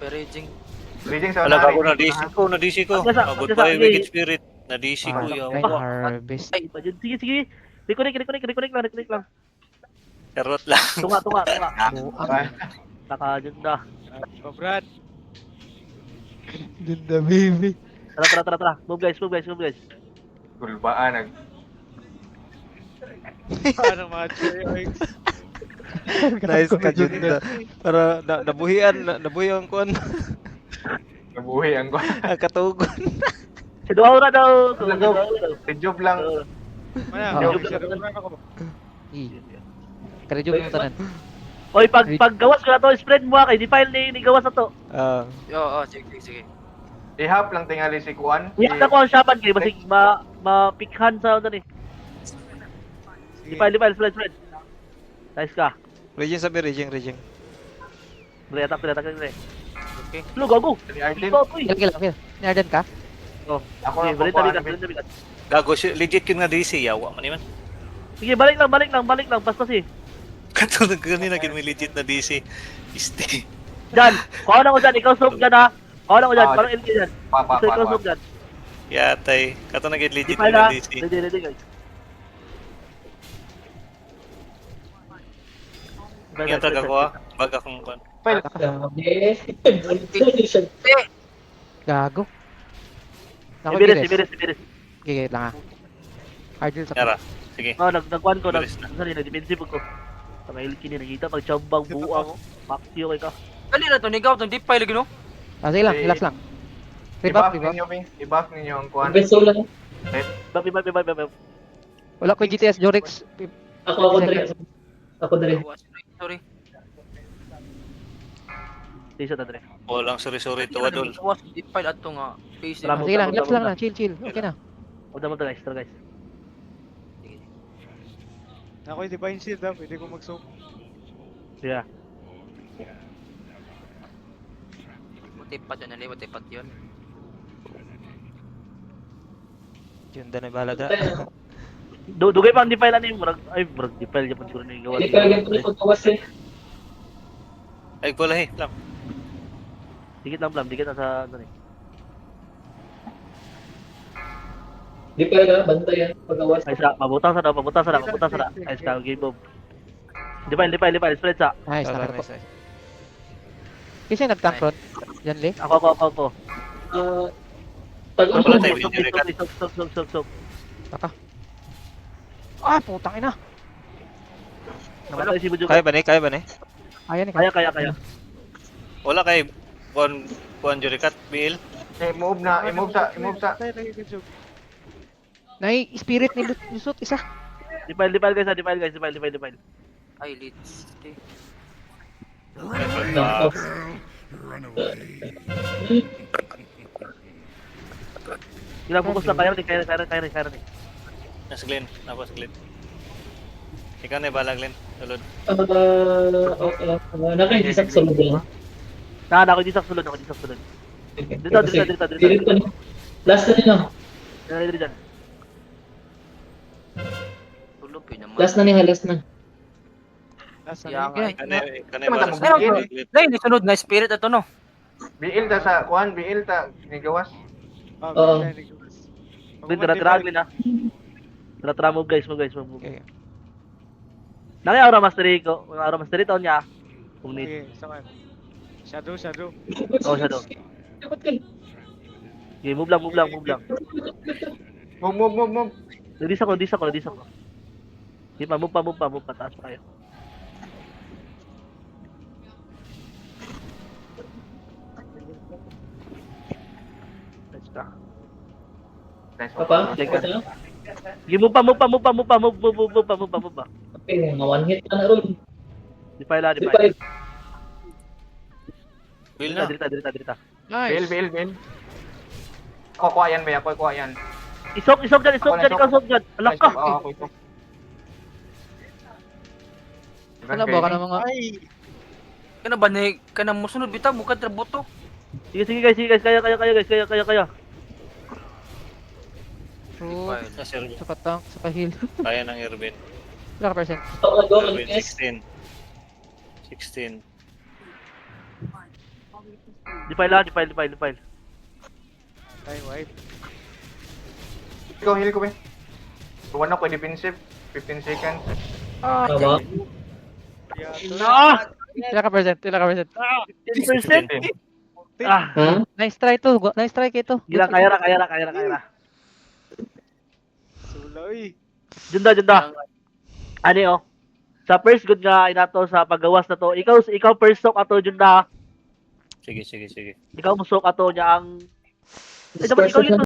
Raging. Raging sa Wala unari. ako na DC ko. Goodbye Wicked Spirit. Na DC ko Perfect yawa. harvest. Ay, sige, sige. Reconnect lang. Karot lang. Tunga. Ah, Nakaganda. Brad. Ganda baby. Tara. Move guys. Gulbaan. Paano macho yung Nice ka Junda. Para nabuhian ko Nabuhi ang kwa. ang katugon. Si Duaura daw. Si Job lang. Mana? Siya ako. Kare jud mo tanan. Oy, pag gawas ko na to, spread mo kay di file ni gawas na to. Oo, sige. Ihap lang tingali si Kuan. Iyak na ko ang shapan kay basig mapikhan sa ano ni. Di file, spread. Nice ka. Raging sabi raging. Attack. Okay. Lu gago. Si Arden. Kill. Niardan ka? Oh. Ako Okay, ang balik kukuhaan. bigat. Gago legit yun nga DC yawa man man. Sige, balik lang. Basta si. Katulad kanina kin may legit na DC. Iste. Jan, kuha na ko dyan. Ikaw sob dyan ha. Kuha na ko dyan. Parang LK dyan. Pa. Ikaw sob dyan. Yatay. Kato na legit Di file ha. na DC. Ready guys. Yan taga ko ah. Baga kong kon. Gago. Ibiris. Gigit lang ah. Hardel sa Yara. Sige. Oh, nagkuhan ko. Bilis na. Nag-defensive ko. Sa may LK niya nakita. Pag chambang buang. Maxio kay ka. Dali na to, nigaw to, di pa lagi no? Sige lang, relax lang. Rebuff. I-buff ninyo ang Kuan. Bap. Wala ko GTS Jorix. Ako dali. Sorry. Tisa na dre. Walang sorry to wadol. Was di pa ato nga. Face. Salamat. Sige lang, relax lang. Chill. Okay na. Huwag naman guys. Ako yung divine shield ha, pwede ko mag-soap. Yeah. Matipat yun, matipat yun. Junda na balaga. Dugay pa ang defile ani murag defile gyapon siguro ni gawa. Hindi ka lang tuloy pagkawas eh. Ay pula lang. Dikit lang dikit na sa ano ni. Hindi pa lang bantayan pagkawas. Ay sa mabutang sa daw. Ay sa game bomb. Defile spread sa. Nice, nakarap ko. Kasi nag-tank rod. Yan li. Ako. Pag Wala tayo injury cut. Sok. Putang ina. Namatay si Bujo. Kaya ba ni? Kaya ni. Kaya. Wala kay Kuan Jurikat BL. I-move sa. Tayo lagi ka joke. Nay spirit ni Lusot isa. Defile guys. Ay, leads. Ilang fokus lang kaya ni. Nas Glenn. Napos Glenn. Ikaw na bala Glenn. Tulod. Nakahisak sa lugar. Ako di sulod. Dito. Last na nila. Dito dyan. Tulog yun naman. Last na. Nasa Yang liga. ay. Kanay bala Pero, Glenn. Dahil sunod nga spirit ito no. BL ta sa Kuan, BL ta nigawas. Oo. Tira-tira na. Tira move guys. Okay. Naki aura mastery ko. Aura mastery taon niya. Kung need. Sige, saman. Shadow. Oh, shadow. Okay, move lang. Move. Release ako. Di pa, move pa. Taas pa kayo. Let's go. Nice. Papa, Check okay ka. lang. Sige, move pa. Okay, mga one hit na ron. Di pa. Bill na. Dirita. Nice. BL. Ako kuha yan. Isok dyan. Ikaw sok dyan. Alak ka. Oo, ako ito. Wala ba ka na mga... Ay! Kana ba ni kana mo sunod bitaw mo kadra boto. Sige guys. Kaya. Fruit. Na Sergio. Sa patang, sa kahil. Kaya ng Irvin. Wala ka percent. Ako nag-go, Irvin yes. 16. Defile lang, defile. Time wipe. Ikaw, heal ko, be. Tuwan ako, defensive. 15 seconds. Tama. Ah! Ilan ka percent? 10%? 10. Ah! Ha? Nice try to. Nice try kito. Gila, kaya na. Suloy. Junda. Ani oh. Sa first good nga inato sa paggawas na to. Ikaw first soak ato Junda. Sige. Ikaw mo soak ato niya ang This dapat ikaw person yun